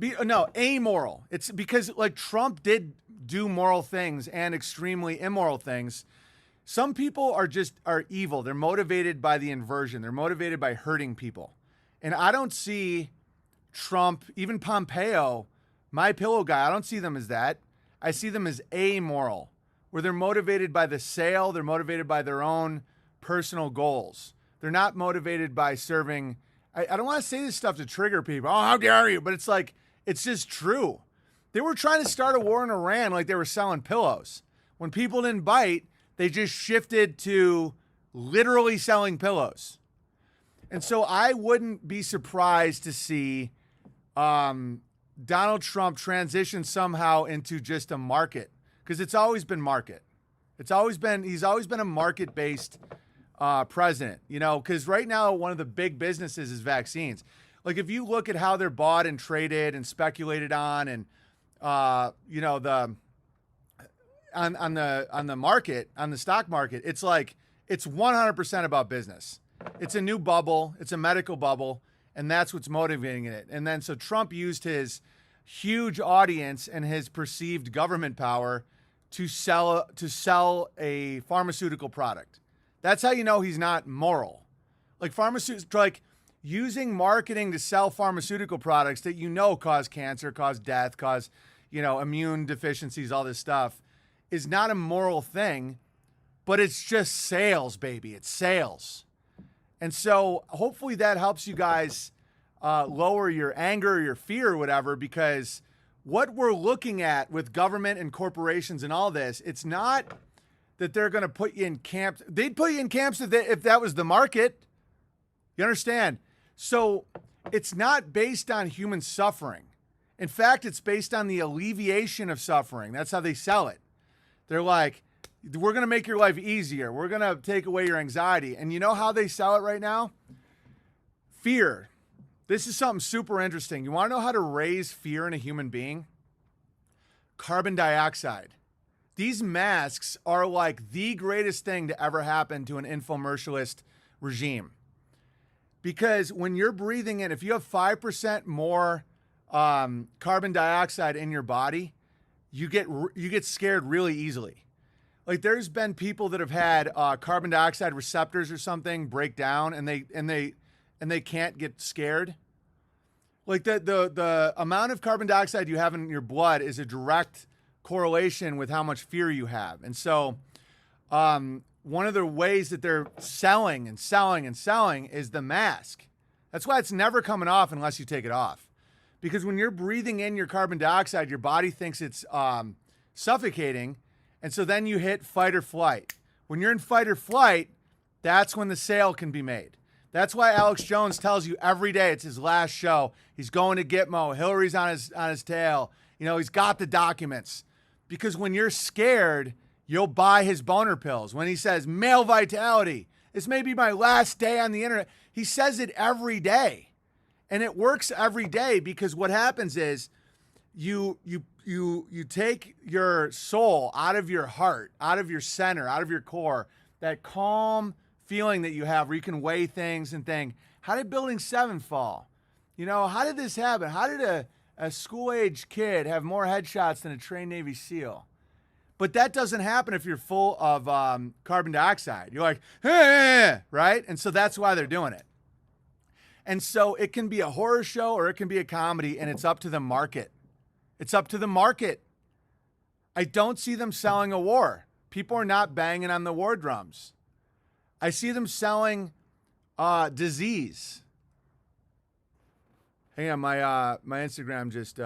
No, amoral. It's because like Trump did do moral things and extremely immoral things. Some people are evil. They're motivated by the inversion. They're motivated by hurting people. And I don't see Trump, even Pompeo, my pillow guy, I don't see them as that. I see them as amoral, where they're motivated by the sale, they're motivated by their own personal goals. They're not motivated by serving. I don't want to say this stuff to trigger people. Oh, how dare you? But it's like, it's just true. They were trying to start a war in Iran like they were selling pillows. When people didn't bite, they just shifted to literally selling pillows. And so I wouldn't be surprised to see Donald Trump transition somehow into just a market, because it's always been market. He's always been a market-based president, you know, because right now one of the big businesses is vaccines. Like if you look at how they're bought and traded and speculated on, and you know, on the market, on the stock market, it's like it's 100% about business. It's a new bubble, it's a medical bubble, and that's what's motivating it. And then so Trump used his huge audience and his perceived government power to sell a pharmaceutical product. That's how you know he's not moral. Like using marketing to sell pharmaceutical products that you know cause cancer, cause death, cause, you know, immune deficiencies, all this stuff, is not a moral thing, but it's just sales, baby. It's sales. And so hopefully that helps you guys lower your anger or your fear or whatever, because what we're looking at with government and corporations and all this, it's not that they're going to put you in camps. They'd put you in camps if that was the market. You understand? So it's not based on human suffering. In fact, it's based on the alleviation of suffering. That's how they sell it. They're like, we're going to make your life easier. We're going to take away your anxiety. And you know how they sell it right now? Fear. This is something super interesting. You want to know how to raise fear in a human being? Carbon dioxide. These masks are like the greatest thing to ever happen to an infomercialist regime. Because when you're breathing in, if you have 5% more carbon dioxide in your body, you get scared really easily. Like there's been people that have had carbon dioxide receptors or something break down, and they can't get scared. Like the amount of carbon dioxide you have in your blood is a direct correlation with how much fear you have. And so one of the ways that they're selling and selling and selling is the mask. That's why it's never coming off unless you take it off. Because when you're breathing in your carbon dioxide, your body thinks it's suffocating. And so then you hit fight or flight. When you're in fight or flight, that's when the sale can be made. That's why Alex Jones tells you every day it's his last show. He's going to Gitmo. Hillary's on his tail. You know, he's got the documents. Because when you're scared, you'll buy his boner pills. When he says male vitality, this may be my last day on the internet. He says it every day. And it works every day, because what happens is you take your soul out of your heart, out of your center, out of your core, that calm feeling that you have where you can weigh things and think, how did Building 7 fall? You know, how did this happen? How did a school-age kid have more headshots than a trained Navy SEAL? But that doesn't happen if you're full of carbon dioxide. You're like, hey, right? And so that's why they're doing it. And so it can be a horror show or it can be a comedy, and it's up to the market. It's up to the market. I don't see them selling a war. People are not banging on the war drums. I see them selling disease. Hang on, my Instagram just